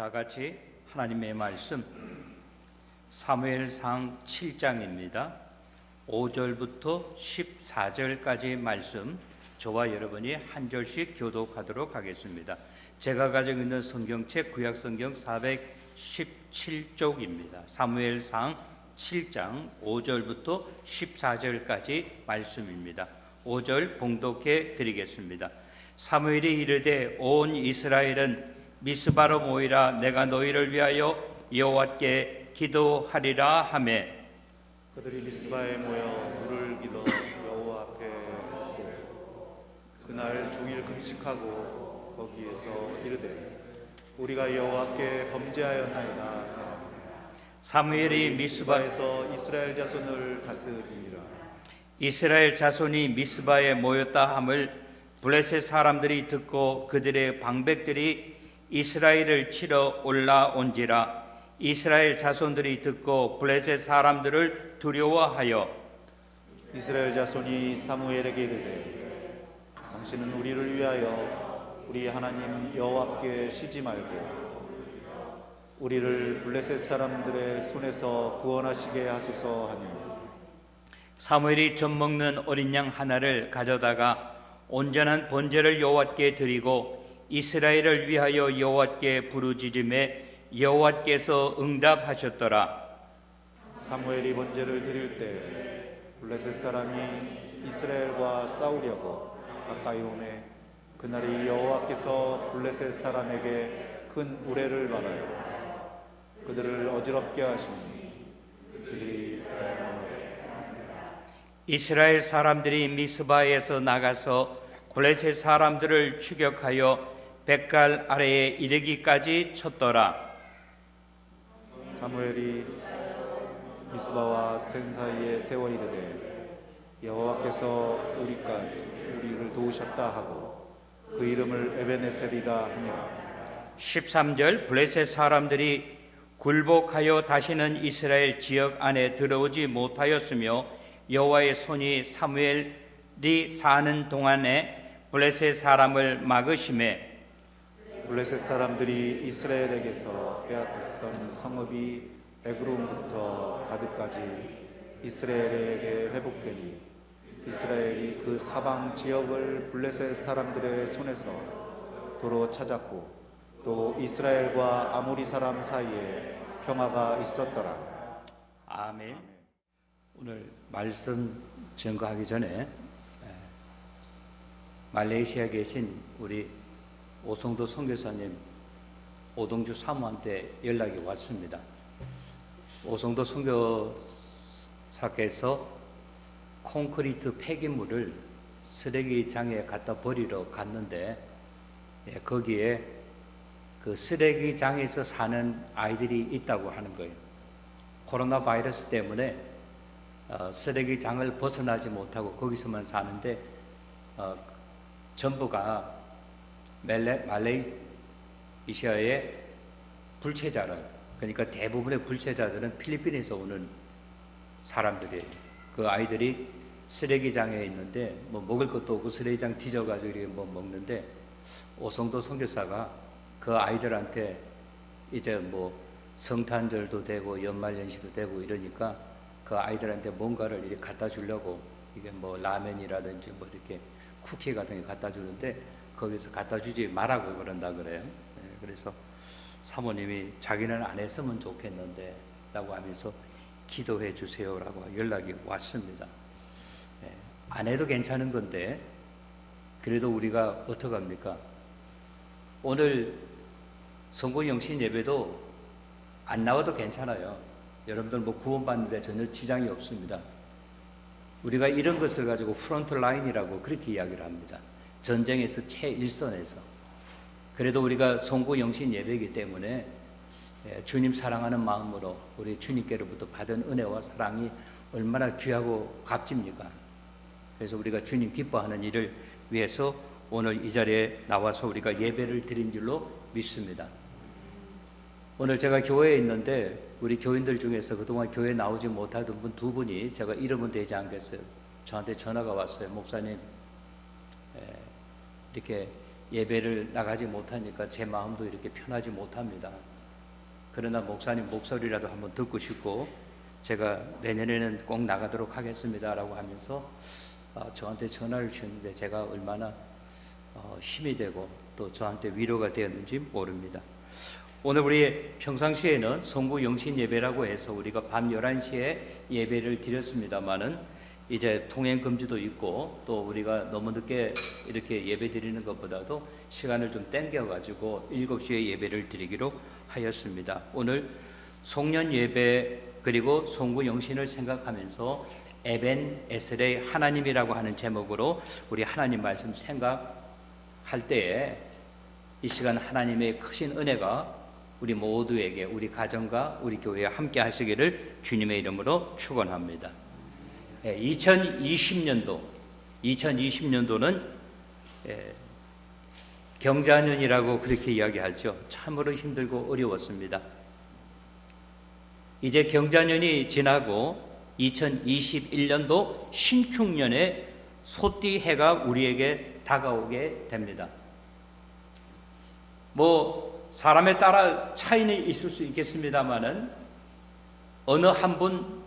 다 같이 하나님의 말씀 사무엘상 7장입니다. 5절부터 14절까지 말씀 저와 여러분이 한 절씩 교독하도록 하겠습니다. 제가 가지고 있는 성경책 구약성경 417쪽입니다. 사무엘상 7장 5절부터 14절까지 말씀입니다. 5절 봉독해 드리겠습니다. 사무엘이 이르되 온 이스라엘은 미스바로 모이라. 내가 너희를 위하여 여호와께 기도하리라 하매 그들이 미스바에 모여 물을 길어 여호와 앞에 묻고 그날 종일 금식하고 거기에서 이르되 우리가 여호와께 범죄하였나이다 하니라. 사무엘이 미스바에서 이스라엘 자손을 다스리니라. 이스라엘 자손이 미스바에 모였다 함을 블레셋 사람들이 듣고 그들의 방백들이 이스라엘을 치러 올라온지라. 이스라엘 자손들이 듣고 블레셋 사람들을 두려워하여 이스라엘 자손이 사무엘에게 이르되 당신은 우리를 위하여 우리 하나님 여호와께 쉬지 말고 우리를 블레셋 사람들의 손에서 구원하시게 하소서 하니 사무엘이 젖 먹는 어린 양 하나를 가져다가 온전한 번제를 여호와께 드리고 이스라엘을 위하여 여호와께 부르짖음에 여호와께서 응답하셨더라. 사무엘이 번제를 드릴 때 블레셋 사람이 이스라엘과 싸우려고 가까이 오매 그날이 여호와께서 블레셋 사람에게 큰 우레를 말하여 그들을 어지럽게 하시니 그들이 이스라엘 사람들이 미스바에서 나가서 블레셋 사람들을 추격하여 백갈 아래에 이르기까지 쳤더라. 사무엘이 미스바와 센 사이에 세워 이르되 여호와께서 우리를 도우셨다 하고 그 이름을 에베네셀이라 하니라. 13절 블레셋 사람들이 굴복하여 다시는 이스라엘 지역 안에 들어오지 못하였으며 여호와의 손이 사무엘이 사는 동안에 블레셋 사람을 막으심에 블레셋 사람들이 이스라엘에게서 빼앗겼던 성읍이 에그론부터 가드까지 이스라엘에게 회복되니 이스라엘이 그 사방 지역을 블레셋 사람들의 손에서 도로 찾았고 또 이스라엘과 아모리 사람 사이에 평화가 있었더라. 아멘. 오늘 말씀 증거하기 전에 말레이시아에 계신 우리 오성도 선교사님 오동주 사모한테 연락이 왔습니다. 오성도 선교사께서 콘크리트 폐기물을 쓰레기장에 갖다 버리러 갔는데 거기에 그 쓰레기장에서 사는 아이들이 있다고 하는 거예요. 코로나 바이러스 때문에 쓰레기장을 벗어나지 못하고 거기서만 사는데 전부가 말레이시아의 불체자를, 그러니까 대부분의 불체자들은 필리핀에서 오는 사람들이에요. 그 아이들이 쓰레기장에 있는데 뭐 먹을 것도 없고 쓰레기장 뒤져가지고 이렇게 뭐 먹는데 오성도 선교사가 그 아이들한테 이제 뭐 성탄절도 되고 연말연시도 되고 이러니까 그 아이들한테 뭔가를 이렇게 갖다 주려고 이게 뭐 라면이라든지 뭐 이렇게 쿠키 같은 게 갖다 주는데 거기서 갖다 주지 말라고 그런다 그래요. 그래서 사모님이 자기는 안 했으면 좋겠는데 라고 하면서 기도해 주세요라고 연락이 왔습니다. 안 해도 괜찮은 건데 그래도 우리가 어떡합니까? 오늘 성고 영신 예배도 안 나와도 괜찮아요. 여러분들 뭐 구원받는데 전혀 지장이 없습니다. 우리가 이런 것을 가지고 프론트 라인이라고 그렇게 이야기를 합니다. 전쟁에서 최일선에서. 그래도 우리가 송구 영신 예배이기 때문에 주님 사랑하는 마음으로 우리 주님께로부터 받은 은혜와 사랑이 얼마나 귀하고 값집니까? 그래서 우리가 주님 기뻐하는 일을 위해서 오늘 이 자리에 나와서 우리가 예배를 드린 줄로 믿습니다. 오늘 제가 교회에 있는데 우리 교인들 중에서 그동안 교회에 나오지 못하던 분 두 분이 제가 이름은 되지 않겠어요. 저한테 전화가 왔어요. 목사님, 이렇게 예배를 나가지 못하니까 제 마음도 이렇게 편하지 못합니다. 그러나 목사님 목소리라도 한번 듣고 싶고 제가 내년에는 꼭 나가도록 하겠습니다라고 하면서 저한테 전화를 주셨는데 제가 얼마나 힘이 되고 또 저한테 위로가 되었는지 모릅니다. 오늘 우리 평상시에는 성부 영신 예배라고 해서 우리가 밤 11시에 예배를 드렸습니다마는 이제 통행 금지도 있고 또 우리가 너무 늦게 이렇게 예배 드리는 것보다도 시간을 좀 땡겨 가지고 7시에 예배를 드리기로 하였습니다. 오늘 송년 예배 그리고 성부 영신을 생각하면서 에벤 에셀의 하나님이라고 하는 제목으로 우리 하나님 말씀 생각할 때에 이 시간 하나님의 크신 은혜가 우리 모두에게 우리 가정과 우리 교회에 함께 하시기를 주님의 이름으로 축원합니다. 2020년도는 경자년이라고 그렇게 이야기하죠. 참으로 힘들고 어려웠습니다. 이제 경자년이 지나고 2021년도 신축년의 소띠해가 우리에게 다가오게 됩니다. 사람에 따라 차이는 있을 수 있겠습니다만은 어느 한 분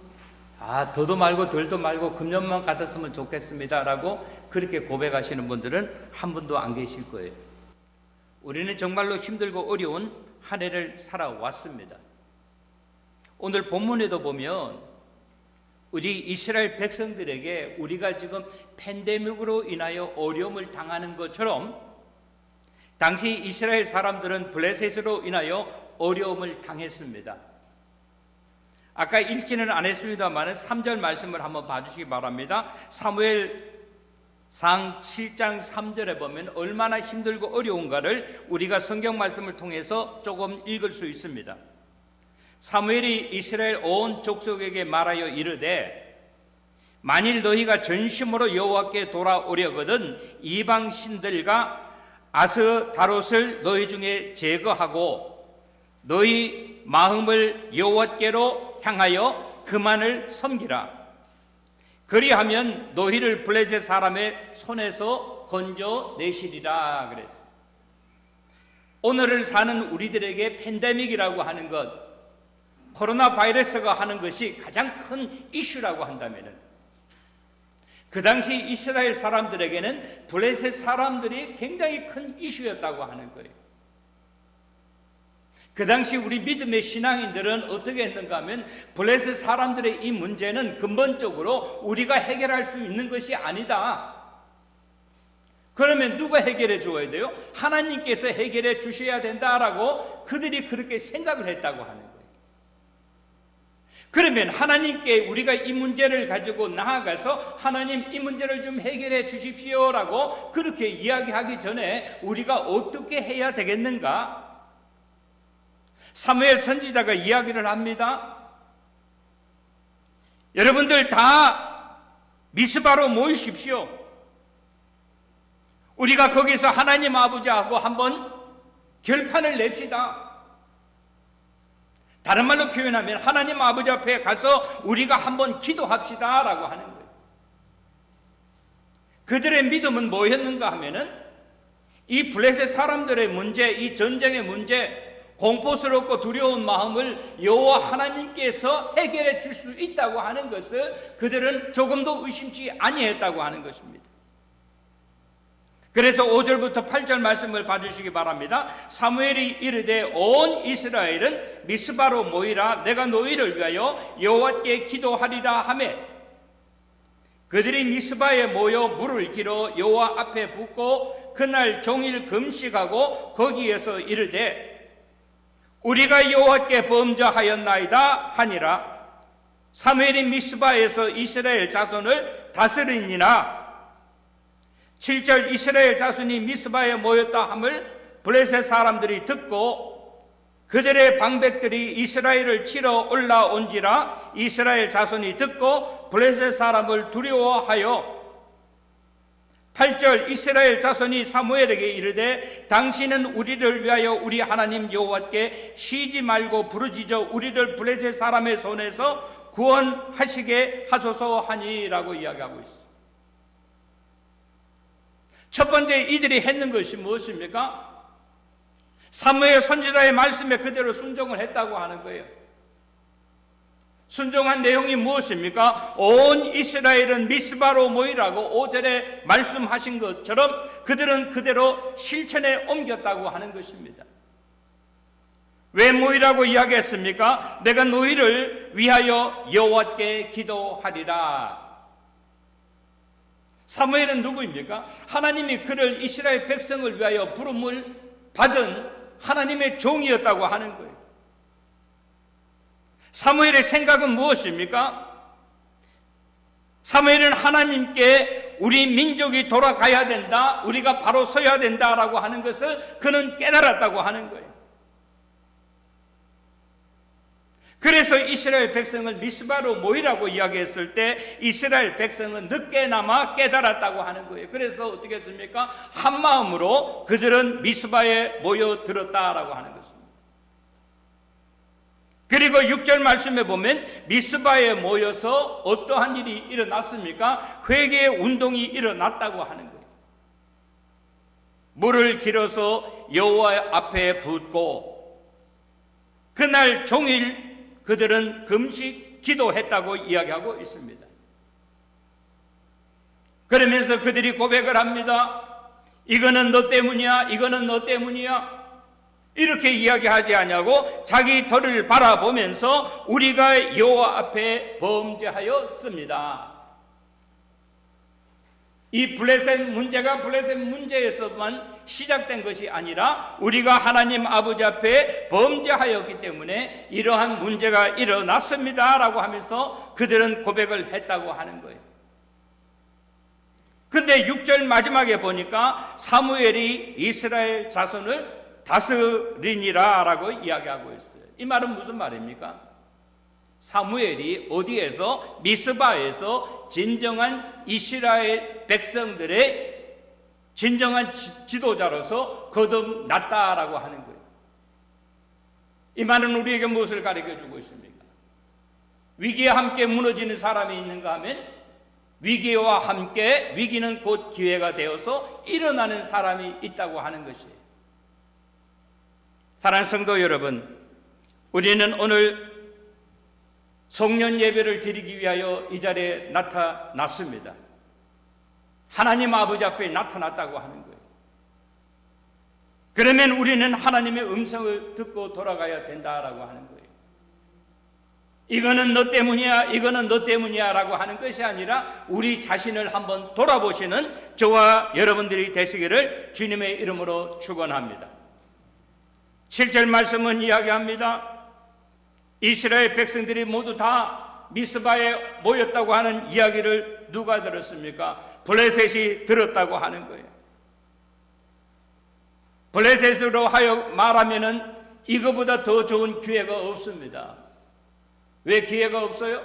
더도 말고 덜도 말고 금년만 같았으면 좋겠습니다라고 그렇게 고백하시는 분들은 한 분도 안 계실 거예요. 우리는 정말로 힘들고 어려운 한 해를 살아왔습니다. 오늘 본문에도 보면 우리 이스라엘 백성들에게 우리가 지금 팬데믹으로 인하여 어려움을 당하는 것처럼 당시 이스라엘 사람들은 블레셋으로 인하여 어려움을 당했습니다. 아까 읽지는 안 했습니다만 3절 말씀을 한번 봐주시기 바랍니다. 사무엘상 7장 3절에 보면 얼마나 힘들고 어려운가를 우리가 성경 말씀을 통해서 조금 읽을 수 있습니다. 사무엘이 이스라엘 온 족속에게 말하여 이르되 만일 너희가 전심으로 여호와께 돌아오려거든 이방 신들과 아스다롯을 너희 중에 제거하고 너희 마음을 여호와께로 향하여 그만을 섬기라. 그리하면 너희를 블레셋 사람의 손에서 건져내시리라 그랬어요. 오늘을 사는 우리들에게 팬데믹이라고 하는 것, 코로나 바이러스가 하는 것이 가장 큰 이슈라고 한다면 그 당시 이스라엘 사람들에게는 블레셋 사람들이 굉장히 큰 이슈였다고 하는 거예요. 그 당시 우리 믿음의 신앙인들은 어떻게 했는가 하면 블레셋 사람들의 이 문제는 근본적으로 우리가 해결할 수 있는 것이 아니다. 그러면 누가 해결해 주어야 돼요? 하나님께서 해결해 주셔야 된다라고 그들이 그렇게 생각을 했다고 하는 거예요. 그러면 하나님께 우리가 이 문제를 가지고 나아가서 하나님 이 문제를 좀 해결해 주십시오라고 그렇게 이야기하기 전에 우리가 어떻게 해야 되겠는가? 사무엘 선지자가 이야기를 합니다. 여러분들 다 미스바로 모이십시오. 우리가 거기서 하나님 아버지하고 한번 결판을 냅시다. 다른 말로 표현하면 하나님 아버지 앞에 가서 우리가 한번 기도합시다 라고 하는 거예요. 그들의 믿음은 뭐였는가 하면은 이 블레셋 사람들의 문제, 이 전쟁의 문제, 공포스럽고 두려운 마음을 여호와 하나님께서 해결해 줄 수 있다고 하는 것을 그들은 조금도 의심치 아니했다고 하는 것입니다. 그래서 5절부터 8절 말씀을 봐주시기 바랍니다. 사무엘이 이르되 온 이스라엘은 미스바로 모이라. 내가 너희를 위하여 여호와께 기도하리라 하매 그들이 미스바에 모여 물을 길어 여호와 앞에 붓고 그날 종일 금식하고 거기에서 이르되 우리가 여호와께 범죄하였나이다 하니라. 사무엘이 미스바에서 이스라엘 자손을 다스리니라. 7절 이스라엘 자손이 미스바에 모였다 함을 블레셋 사람들이 듣고 그들의 방백들이 이스라엘을 치러 올라온지라. 이스라엘 자손이 듣고 블레셋 사람을 두려워하여 8절 이스라엘 자손이 사무엘에게 이르되 당신은 우리를 위하여 우리 하나님 여호와께 쉬지 말고 부르짖어 우리를 블레셋 사람의 손에서 구원하시게 하소서 하니라고 이야기하고 있습니다. 첫 번째 이들이 했는 것이 무엇입니까? 사무엘 선지자의 말씀에 그대로 순종을 했다고 하는 거예요. 순종한 내용이 무엇입니까? 온 이스라엘은 미스바로 모이라고 5절에 말씀하신 것처럼 그들은 그대로 실천에 옮겼다고 하는 것입니다. 왜 모이라고 이야기했습니까? 내가 너희를 위하여 여호와께 기도하리라. 사무엘은 누구입니까? 하나님이 그를 이스라엘 백성을 위하여 부름을 받은 하나님의 종이었다고 하는 거예요. 사무엘의 생각은 무엇입니까? 사무엘은 하나님께 우리 민족이 돌아가야 된다, 우리가 바로 서야 된다라고 하는 것을 그는 깨달았다고 하는 거예요. 그래서 이스라엘 백성을 미스바로 모이라고 이야기했을 때 이스라엘 백성은 늦게나마 깨달았다고 하는 거예요. 그래서 어떻게 했습니까? 한 마음으로 그들은 미스바에 모여들었다라고 하는 것입니다. 그리고 6절 말씀에 보면 미스바에 모여서 어떠한 일이 일어났습니까? 회개의 운동이 일어났다고 하는 거예요. 물을 길어서 여호와 앞에 붓고 그날 종일 그들은 금식 기도했다고 이야기하고 있습니다. 그러면서 그들이 고백을 합니다. 이거는 너 때문이야, 이거는 너 때문이야, 이렇게 이야기하지 않냐고 자기 덜을 바라보면서 우리가 여호와 앞에 범죄하였습니다. 이 블레셋 문제가 블레셋 문제에서만 시작된 것이 아니라 우리가 하나님 아버지 앞에 범죄하였기 때문에 이러한 문제가 일어났습니다 라고 하면서 그들은 고백을 했다고 하는 거예요. 근데 6절 마지막에 보니까 사무엘이 이스라엘 자손을 다스리니라 라고 이야기하고 있어요. 이 말은 무슨 말입니까? 사무엘이 어디에서? 미스바에서 진정한 이스라엘 백성들의 진정한 지도자로서 거듭났다라고 하는 거예요. 이 말은 우리에게 무엇을 가르쳐주고 있습니까? 위기에 함께 무너지는 사람이 있는가 하면 위기와 함께 위기는 곧 기회가 되어서 일어나는 사람이 있다고 하는 것이에요. 사랑하는 성도 여러분, 우리는 오늘 송년 예배를 드리기 위하여 이 자리에 나타났습니다. 하나님 아버지 앞에 나타났다고 하는 거예요. 그러면 우리는 하나님의 음성을 듣고 돌아가야 된다라고 하는 거예요. 이거는 너 때문이야, 이거는 너 때문이야 라고 하는 것이 아니라 우리 자신을 한번 돌아보시는 저와 여러분들이 되시기를 주님의 이름으로 축원합니다. 7절 말씀은 이야기합니다. 이스라엘 백성들이 모두 다 미스바에 모였다고 하는 이야기를 누가 들었습니까? 블레셋이 들었다고 하는 거예요. 블레셋으로 하여 말하면은 이거보다 더 좋은 기회가 없습니다. 왜 기회가 없어요?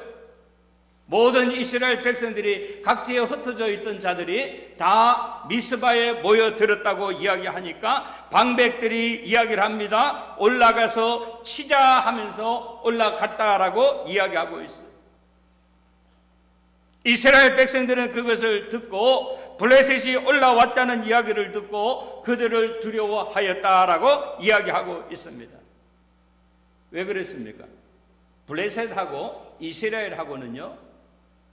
모든 이스라엘 백성들이 각지에 흩어져 있던 자들이 다 미스바에 모여들었다고 이야기하니까 방백들이 이야기를 합니다. 올라가서 치자 하면서 올라갔다라고 이야기하고 있어요. 이스라엘 백성들은 그것을 듣고 블레셋이 올라왔다는 이야기를 듣고 그들을 두려워하였다라고 이야기하고 있습니다. 왜 그랬습니까? 블레셋하고 이스라엘하고는요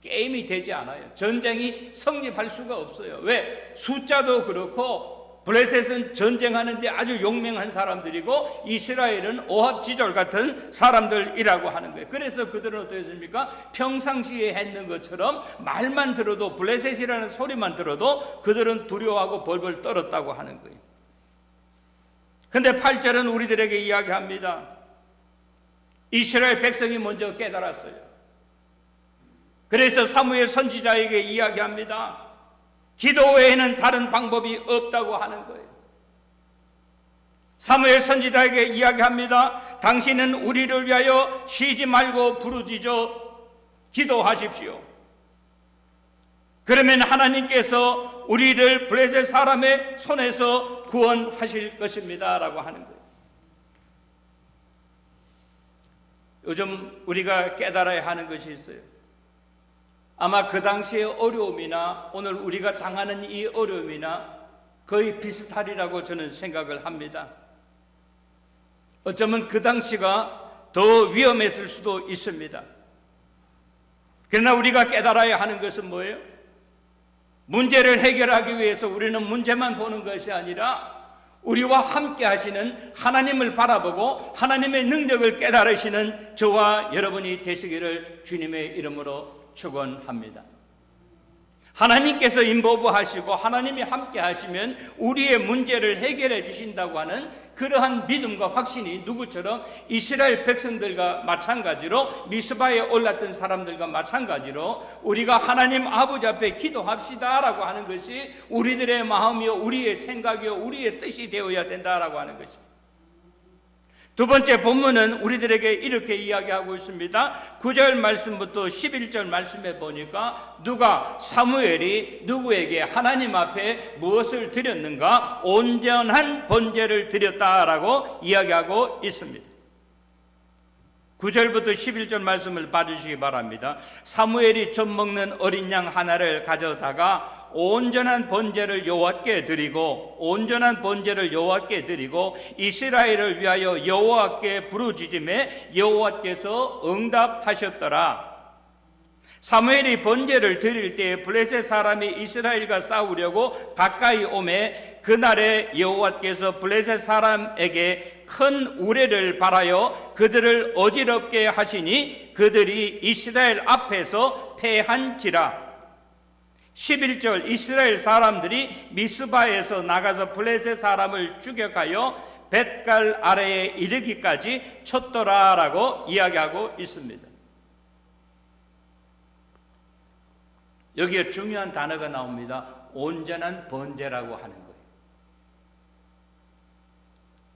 게임이 되지 않아요. 전쟁이 성립할 수가 없어요. 왜? 숫자도 그렇고 블레셋은 전쟁하는데 아주 용맹한 사람들이고 이스라엘은 오합지졸 같은 사람들이라고 하는 거예요. 그래서 그들은 어떻습니까? 평상시에 했는 것처럼 말만 들어도 블레셋이라는 소리만 들어도 그들은 두려워하고 벌벌 떨었다고 하는 거예요. 근데 8절은 우리들에게 이야기합니다. 이스라엘 백성이 먼저 깨달았어요. 그래서 사무엘 선지자에게 이야기합니다. 기도 외에는 다른 방법이 없다고 하는 거예요. 사무엘 선지자에게 이야기합니다. 당신은 우리를 위하여 쉬지 말고 부르짖어 기도하십시오. 그러면 하나님께서 우리를 블레셋 사람의 손에서 구원하실 것입니다 라고 하는 거예요. 요즘 우리가 깨달아야 하는 것이 있어요. 아마 그 당시의 어려움이나 오늘 우리가 당하는 이 어려움이나 거의 비슷하리라고 저는 생각을 합니다. 어쩌면 그 당시가 더 위험했을 수도 있습니다. 그러나 우리가 깨달아야 하는 것은 뭐예요? 문제를 해결하기 위해서 우리는 문제만 보는 것이 아니라 우리와 함께 하시는 하나님을 바라보고 하나님의 능력을 깨달으시는 저와 여러분이 되시기를 주님의 이름으로 축원합니다. 하나님께서 인보부하시고 하나님이 함께 하시면 우리의 문제를 해결해 주신다고 하는 그러한 믿음과 확신이 누구처럼 이스라엘 백성들과 마찬가지로 미스바에 올랐던 사람들과 마찬가지로 우리가 하나님 아버지 앞에 기도합시다라고 하는 것이 우리들의 마음이요 우리의 생각이요 우리의 뜻이 되어야 된다라고 하는 것입니다. 두 번째 본문은 우리들에게 이렇게 이야기하고 있습니다. 9절 말씀부터 11절 말씀에 보니까 누가 사무엘이 누구에게 하나님 앞에 무엇을 드렸는가? 온전한 번제를 드렸다라고 이야기하고 있습니다. 9절부터 11절 말씀을 봐주시기 바랍니다. 사무엘이 젖 먹는 어린 양 하나를 가져다가 온전한 번제를 여호와께 드리고 이스라엘을 위하여 여호와께 부르짖음에 여호와께서 응답하셨더라. 사무엘이 번제를 드릴 때에 블레셋 사람이 이스라엘과 싸우려고 가까이 오매 그날에 여호와께서 블레셋 사람에게 큰 우레를 발하여 그들을 어지럽게 하시니 그들이 이스라엘 앞에서 패한지라. 11절 이스라엘 사람들이 미스바에서 나가서 블레셋 사람을 추격하여 벳갈 아래에 이르기까지 쳤더라라고 이야기하고 있습니다. 여기에 중요한 단어가 나옵니다. 온전한 번제라고 하는 거예요.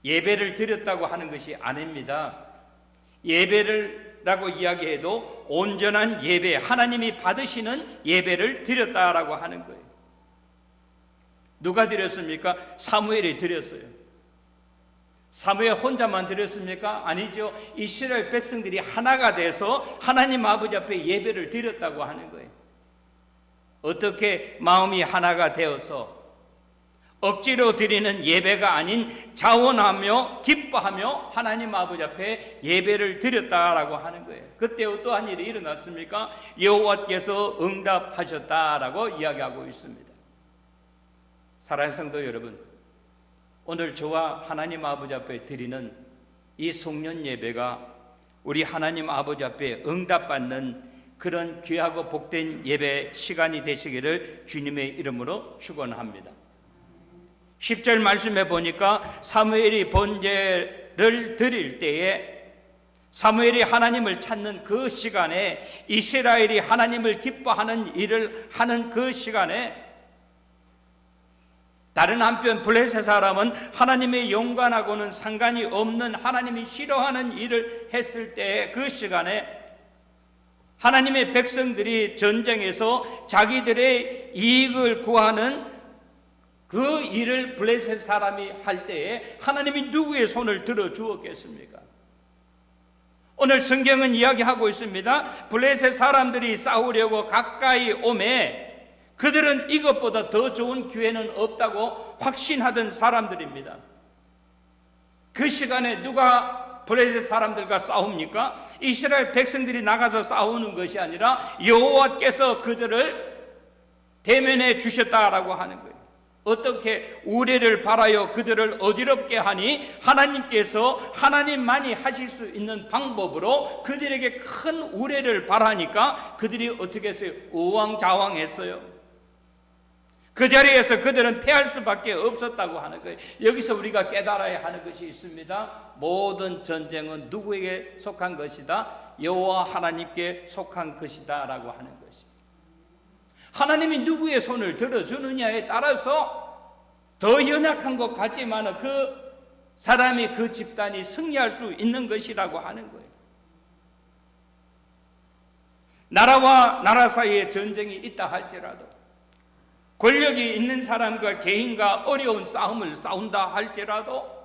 예배를 드렸다고 하는 것이 아닙니다. 예배라고 이야기해도 온전한 예배, 하나님이 받으시는 예배를 드렸다라고 하는 거예요. 누가 드렸습니까? 사무엘이 드렸어요. 사무엘 혼자만 드렸습니까? 아니죠. 이스라엘 백성들이 하나가 돼서 하나님 아버지 앞에 예배를 드렸다고 하는 거예요. 어떻게 마음이 하나가 되어서 억지로 드리는 예배가 아닌 자원하며 기뻐하며 하나님 아버지 앞에 예배를 드렸다라고 하는 거예요. 그때 어떠한 일이 일어났습니까? 여호와께서 응답하셨다라고 이야기하고 있습니다. 사랑하는 성도 여러분, 오늘 저와 하나님 아버지 앞에 드리는 이 송년 예배가 우리 하나님 아버지 앞에 응답받는 그런 귀하고 복된 예배 시간이 되시기를 주님의 이름으로 축원합니다. 10절 말씀해 보니까 사무엘이 번제를 드릴 때에 사무엘이 하나님을 찾는 그 시간에 이스라엘이 하나님을 기뻐하는 일을 하는 그 시간에 다른 한편 블레셋 사람은 하나님의 영광하고는 상관이 없는 하나님이 싫어하는 일을 했을 때 그 시간에 하나님의 백성들이 전쟁에서 자기들의 이익을 구하는 그 일을 블레셋 사람이 할 때에 하나님이 누구의 손을 들어 주었겠습니까? 오늘 성경은 이야기하고 있습니다. 블레셋 사람들이 싸우려고 가까이 오매 그들은 이것보다 더 좋은 기회는 없다고 확신하던 사람들입니다. 그 시간에 누가 블레셋 사람들과 싸웁니까? 이스라엘 백성들이 나가서 싸우는 것이 아니라 여호와께서 그들을 대면해 주셨다라고 하는 거예요. 어떻게 우레를 발하여 그들을 어지럽게 하니 하나님께서 하나님만이 하실 수 있는 방법으로 그들에게 큰 우레를 발하니까 그들이 어떻게 했어요? 우왕좌왕했어요. 그 자리에서 그들은 패할 수밖에 없었다고 하는 거예요. 여기서 우리가 깨달아야 하는 것이 있습니다. 모든 전쟁은 누구에게 속한 것이다? 여호와 하나님께 속한 것이다 라고 하는 것입니다. 하나님이 누구의 손을 들어주느냐에 따라서 더 연약한 것 같지만 그 사람이 그 집단이 승리할 수 있는 것이라고 하는 거예요. 나라와 나라 사이에 전쟁이 있다 할지라도 권력이 있는 사람과 개인과 어려운 싸움을 싸운다 할지라도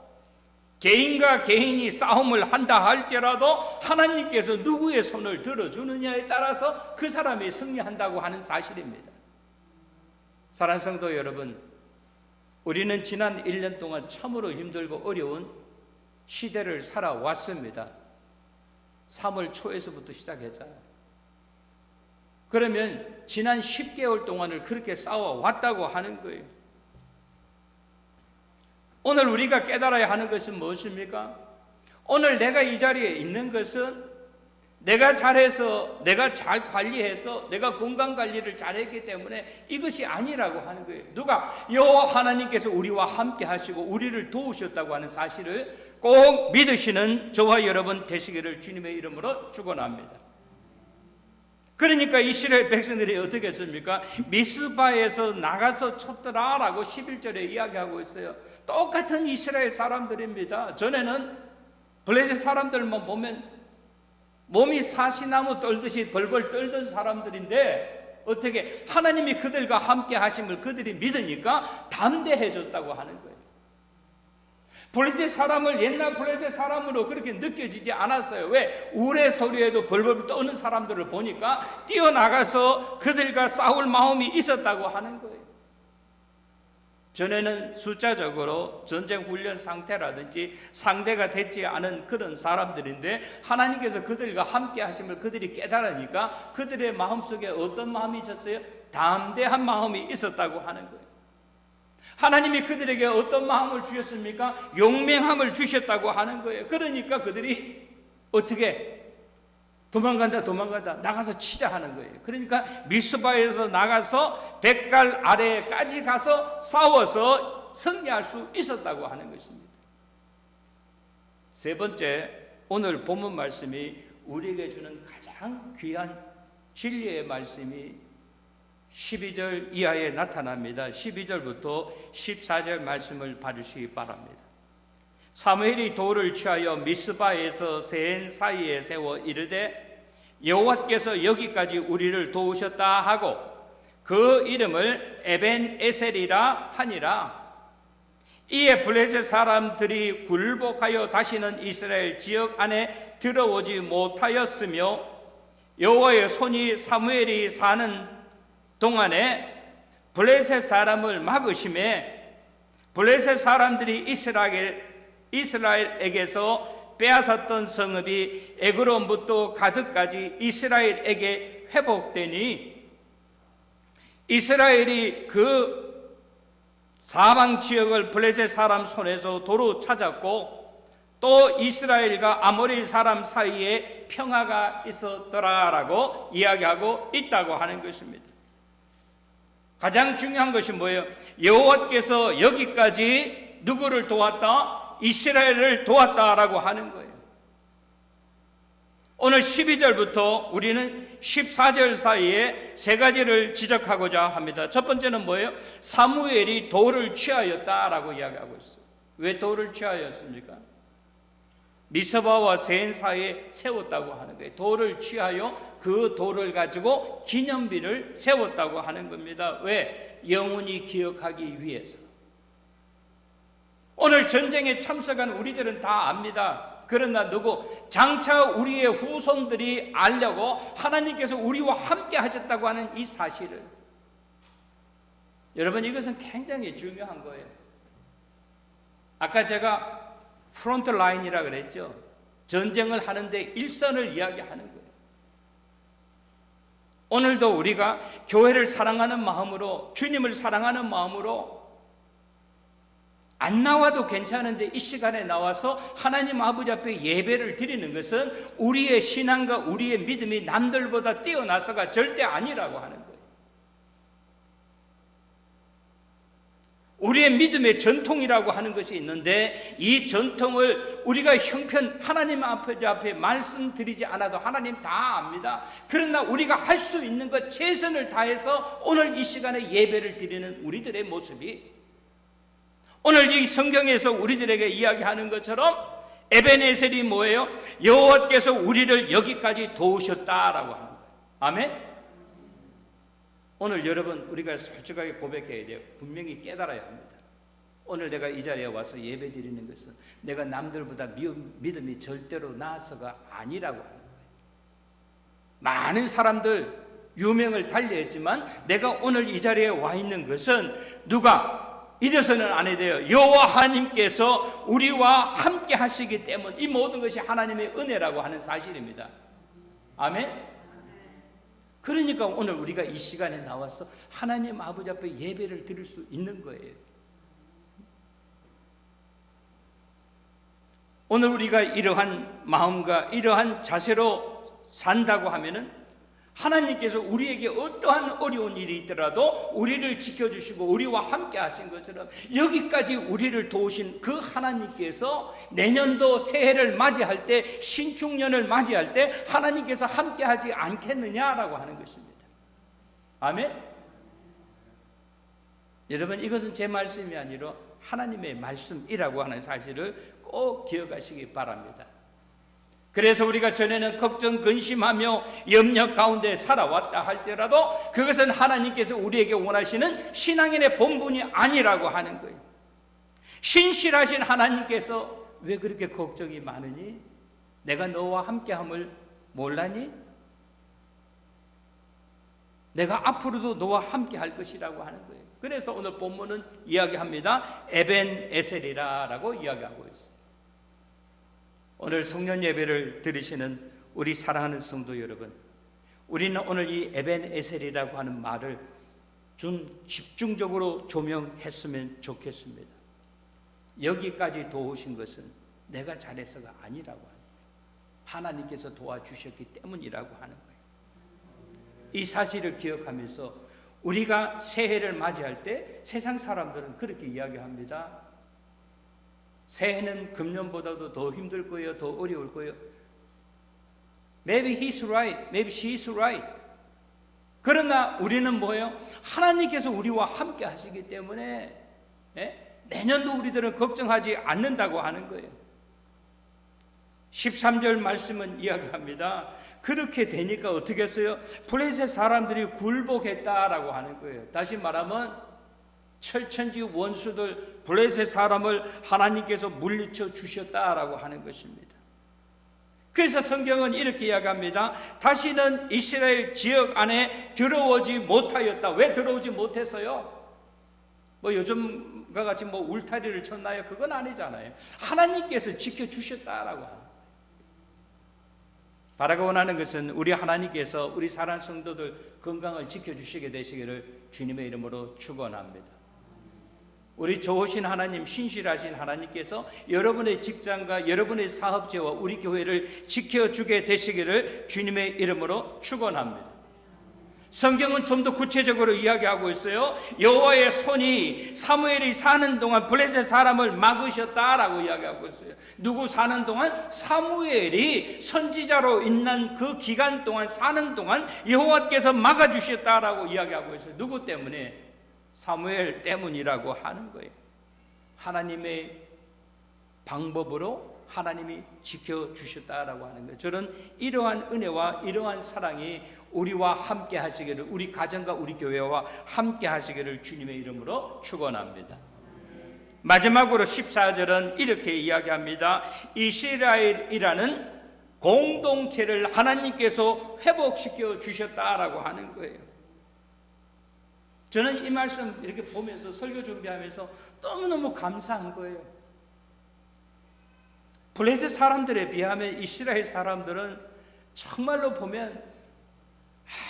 개인과 개인이 싸움을 한다 할지라도 하나님께서 누구의 손을 들어주느냐에 따라서 그 사람이 승리한다고 하는 사실입니다. 사랑하는 성도 여러분, 우리는 지난 1년 동안 참으로 힘들고 어려운 시대를 살아왔습니다. 3월 초에서부터 시작했잖아요. 그러면 지난 10개월 동안을 그렇게 싸워왔다고 하는 거예요. 오늘 우리가 깨달아야 하는 것은 무엇입니까? 오늘 내가 이 자리에 있는 것은 내가 잘해서, 내가 잘 관리해서, 내가 건강관리를 잘했기 때문에 이것이 아니라고 하는 거예요. 누가? 여호와 하나님께서 우리와 함께 하시고 우리를 도우셨다고 하는 사실을 꼭 믿으시는 저와 여러분 되시기를 주님의 이름으로 축원합니다. 그러니까 이스라엘 백성들이 어떻게 했습니까? 미스바에서 나가서 쳤더라라고 11절에 이야기하고 있어요. 똑같은 이스라엘 사람들입니다. 전에는 블레셋 사람들만 보면 몸이 사시나무 떨듯이 벌벌 떨던 사람들인데 어떻게 하나님이 그들과 함께 하심을 그들이 믿으니까 담대해졌다고 하는 거예요. 블레셋 사람을 옛날 블레셋 사람으로 그렇게 느껴지지 않았어요. 왜? 우레 소리에도 벌벌 떠는 사람들을 보니까 뛰어나가서 그들과 싸울 마음이 있었다고 하는 거예요. 전에는 숫자적으로 전쟁 훈련 상태라든지 상대가 되지 않은 그런 사람들인데 하나님께서 그들과 함께 하심을 그들이 깨달으니까 그들의 마음속에 어떤 마음이 있었어요? 담대한 마음이 있었다고 하는 거예요. 하나님이 그들에게 어떤 마음을 주셨습니까? 용맹함을 주셨다고 하는 거예요. 그러니까 그들이 어떻게 도망간다 나가서 치자 하는 거예요. 그러니까 미스바에서 나가서 백갈 아래까지 가서 싸워서 승리할 수 있었다고 하는 것입니다. 세 번째, 오늘 본문 말씀이 우리에게 주는 가장 귀한 진리의 말씀이 12절 이하에 나타납니다. 12절부터 14절 말씀을 봐주시기 바랍니다. 사무엘이 돌을 취하여 미스바에서 센 사이에 세워 이르되 여호와께서 여기까지 우리를 도우셨다 하고 그 이름을 에벤에셀이라 하니라. 이에 블레셋 사람들이 굴복하여 다시는 이스라엘 지역 안에 들어오지 못하였으며 여호와의 손이 사무엘이 사는 동안에 블레셋 사람을 막으심에 블레셋 사람들이 이스라엘에게서 빼앗았던 성읍이 에그론부터 가드까지 이스라엘에게 회복되니 이스라엘이 그 사방 지역을 블레셋 사람 손에서 도로 찾았고 또 이스라엘과 아모리 사람 사이에 평화가 있었더라라고 이야기하고 있다고 하는 것입니다. 가장 중요한 것이 뭐예요? 여호와께서 여기까지 누구를 도왔다? 이스라엘을 도왔다라고 하는 거예요. 오늘 12절부터 우리는 14절 사이에 세 가지를 지적하고자 합니다. 첫 번째는 뭐예요? 사무엘이 돌을 취하였다라고 이야기하고 있어요. 왜 돌을 취하였습니까? 미스바와 센 사이에 세웠다고 하는 거예요. 돌을 취하여 그 돌을 가지고 기념비를 세웠다고 하는 겁니다. 왜? 영원히 기억하기 위해서. 오늘 전쟁에 참석한 우리들은 다 압니다. 그러나 장차 우리의 후손들이 알려고 하나님께서 우리와 함께 하셨다고 하는 이 사실을, 여러분, 이것은 굉장히 중요한 거예요. 아까 제가 프론트 라인이라 그랬죠. 전쟁을 하는데 일선을 이야기하는 거예요. 오늘도 우리가 교회를 사랑하는 마음으로, 주님을 사랑하는 마음으로 안 나와도 괜찮은데 이 시간에 나와서 하나님 아버지 앞에 예배를 드리는 것은 우리의 신앙과 우리의 믿음이 남들보다 뛰어나서가 절대 아니라고 하는 거예요. 우리의 믿음의 전통이라고 하는 것이 있는데 이 전통을 우리가 형편 하나님 앞에 말씀드리지 않아도 하나님 다 압니다. 그러나 우리가 할 수 있는 것 최선을 다해서 오늘 이 시간에 예배를 드리는 우리들의 모습이 오늘 이 성경에서 우리들에게 이야기하는 것처럼 에벤에셀이 뭐예요? 여호와께서 우리를 여기까지 도우셨다라고 하는 거예요. 아멘? 오늘 여러분 우리가 솔직하게 고백해야 돼요. 분명히 깨달아야 합니다. 오늘 내가 이 자리에 와서 예배 드리는 것은 내가 남들보다 믿음이 절대로 나아서가 아니라고 하는 거예요. 많은 사람들 유명을 달리했지만 내가 오늘 이 자리에 와 있는 것은 누가? 잊어서는 안 해야 돼요. 여호와 하나님께서 우리와 함께 하시기 때문에 이 모든 것이 하나님의 은혜라고 하는 사실입니다. 아멘. 그러니까 오늘 우리가 이 시간에 나와서 하나님 아버지 앞에 예배를 드릴 수 있는 거예요. 오늘 우리가 이러한 마음과 이러한 자세로 산다고 하면은 하나님께서 우리에게 어떠한 어려운 일이 있더라도 우리를 지켜주시고 우리와 함께 하신 것처럼 여기까지 우리를 도우신 그 하나님께서 내년도 새해를 맞이할 때, 신축년을 맞이할 때 하나님께서 함께 하지 않겠느냐라고 하는 것입니다. 아멘? 여러분, 이것은 제 말씀이 아니라 하나님의 말씀이라고 하는 사실을 꼭 기억하시기 바랍니다. 그래서 우리가 전에는 걱정, 근심하며 염려 가운데 살아왔다 할지라도 그것은 하나님께서 우리에게 원하시는 신앙인의 본분이 아니라고 하는 거예요. 신실하신 하나님께서 왜 그렇게 걱정이 많으니? 내가 너와 함께함을 몰라니? 내가 앞으로도 너와 함께할 것이라고 하는 거예요. 그래서 오늘 본문은 이야기합니다. 에벤 에셀이라고 이야기하고 있어요. 오늘 성년 예배를 드리시는 우리 사랑하는 성도 여러분, 우리는 오늘 이 에벤 에셀이라고 하는 말을 좀 집중적으로 조명했으면 좋겠습니다. 여기까지 도우신 것은 내가 잘해서가 아니라고 합니다. 하나님께서 도와주셨기 때문이라고 하는 거예요. 이 사실을 기억하면서 우리가 새해를 맞이할 때 세상 사람들은 그렇게 이야기합니다. 새해는 금년보다도 더 힘들 거예요. 더 어려울 거예요. Maybe he's right. Maybe she's right. 그러나 우리는 뭐예요? 하나님께서 우리와 함께 하시기 때문에 내년도 우리들은 걱정하지 않는다고 하는 거예요. 13절 말씀은 이야기합니다. 그렇게 되니까 어떻게 했어요? 블레셋 사람들이 굴복했다라고 하는 거예요. 다시 말하면 철천지 원수들 블레셋 사람을 하나님께서 물리쳐 주셨다라고 하는 것입니다. 그래서 성경은 이렇게 이야기합니다. 다시는 이스라엘 지역 안에 들어오지 못하였다. 왜 들어오지 못했어요? 뭐 요즘과 같이 뭐 울타리를 쳤나요? 그건 아니잖아요. 하나님께서 지켜주셨다라고 하는 거예요. 바라고 원하는 것은 우리 하나님께서 우리 사랑하는 성도들 건강을 지켜주시게 되시기를 주님의 이름으로 축원합니다. 우리 좋으신 하나님, 신실하신 하나님께서 여러분의 직장과 여러분의 사업체와 우리 교회를 지켜주게 되시기를 주님의 이름으로 축원합니다. 성경은 좀 더 구체적으로 이야기하고 있어요. 여호와의 손이 사무엘이 사는 동안 블레셋 사람을 막으셨다라고 이야기하고 있어요. 누구 사는 동안? 사무엘이 선지자로 있는 그 기간 동안 사는 동안 여호와께서 막아주셨다라고 이야기하고 있어요. 누구 때문에? 사무엘 때문이라고 하는 거예요. 하나님의 방법으로 하나님이 지켜주셨다라고 하는 거예요. 저는 이러한 은혜와 이러한 사랑이 우리와 함께 하시기를, 우리 가정과 우리 교회와 함께 하시기를 주님의 이름으로 축원합니다. 마지막으로 14절은 이렇게 이야기합니다. 이스라엘이라는 공동체를 하나님께서 회복시켜 주셨다라고 하는 거예요. 저는 이 말씀 이렇게 보면서 설교 준비하면서 너무너무 감사한 거예요. 블레셋 사람들에 비하면 이스라엘 사람들은 정말로 보면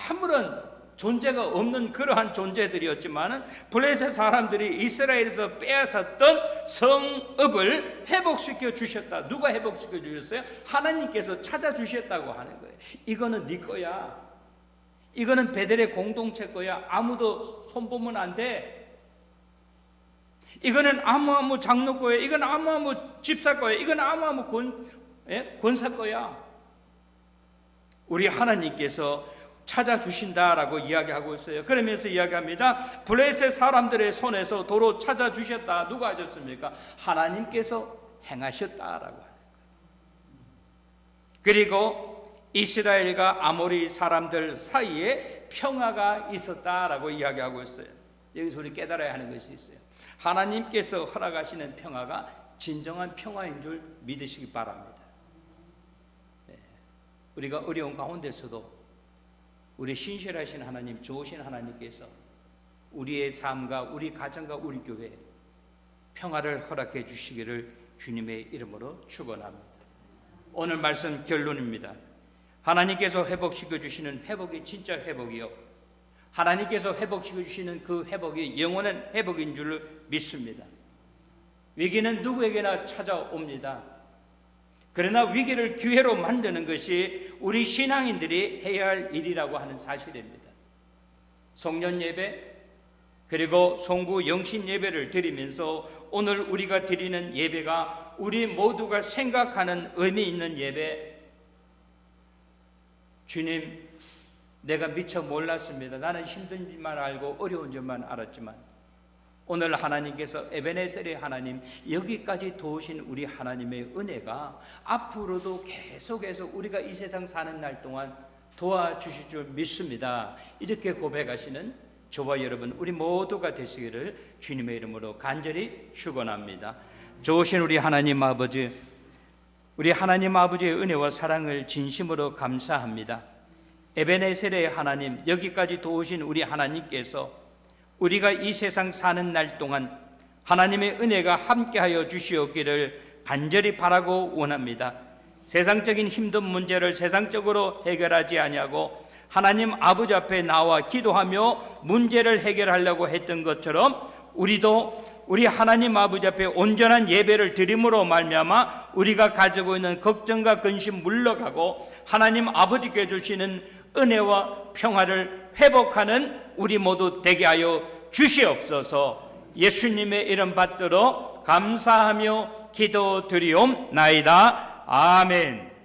아무런 존재가 없는 그러한 존재들이었지만 블레셋 사람들이 이스라엘에서 빼앗았던 성읍을 회복시켜 주셨다. 누가 회복시켜 주셨어요? 하나님께서 찾아주셨다고 하는 거예요. 이거는 네 거야. 이거는 베델의 공동체 거야. 아무도 손보면 안 돼. 이거는 아무 장로 거야. 이건 아무 집사 거야. 이건 아무 권사 거야. 우리 하나님께서 찾아주신다라고 이야기하고 있어요. 그러면서 이야기합니다. 블레셋 사람들의 손에서 도로 찾아주셨다. 누가 하셨습니까? 하나님께서 행하셨다라고 하는 거예요. 그리고 이스라엘과 아모리 사람들 사이에 평화가 있었다라고 이야기하고 있어요. 여기서 우리 깨달아야 하는 것이 있어요. 하나님께서 허락하시는 평화가 진정한 평화인 줄 믿으시기 바랍니다. 우리가 어려운 가운데서도 우리 신실하신 하나님, 좋으신 하나님께서 우리의 삶과 우리 가정과 우리 교회 평화를 허락해 주시기를 주님의 이름으로 축원합니다. 오늘 말씀 결론입니다. 하나님께서 회복시켜 주시는 회복이 진짜 회복이요, 하나님께서 회복시켜 주시는 그 회복이 영원한 회복인 줄 믿습니다. 위기는 누구에게나 찾아옵니다. 그러나 위기를 기회로 만드는 것이 우리 신앙인들이 해야 할 일이라고 하는 사실입니다. 송년 예배 그리고 송구 영신 예배를 드리면서 오늘 우리가 드리는 예배가 우리 모두가 생각하는 의미 있는 예배, 주님, 내가 미처 몰랐습니다. 나는 힘든 줄만 알고 어려운 줄만 알았지만 오늘 하나님께서 에베네셀의 하나님, 여기까지 도우신 우리 하나님의 은혜가 앞으로도 계속해서 우리가 이 세상 사는 날 동안 도와주실 줄 믿습니다. 이렇게 고백하시는 저와 여러분 우리 모두가 되시기를 주님의 이름으로 간절히 축원합니다. 좋으신 우리 하나님 아버지, 우리 하나님 아버지의 은혜와 사랑을 진심으로 감사합니다. 에베네셀의 하나님, 여기까지 도우신 우리 하나님께서 우리가 이 세상 사는 날 동안 하나님의 은혜가 함께하여 주시옵기를 간절히 바라고 원합니다. 세상적인 힘든 문제를 세상적으로 해결하지 아니하고 하나님 아버지 앞에 나와 기도하며 문제를 해결하려고 했던 것처럼 우리도 우리 하나님 아버지 앞에 온전한 예배를 드림으로 말미암아 우리가 가지고 있는 걱정과 근심 물러가고 하나님 아버지께 주시는 은혜와 평화를 회복하는 우리 모두 되게 하여 주시옵소서. 예수님의 이름 받들어 감사하며 기도드리옵나이다. 아멘.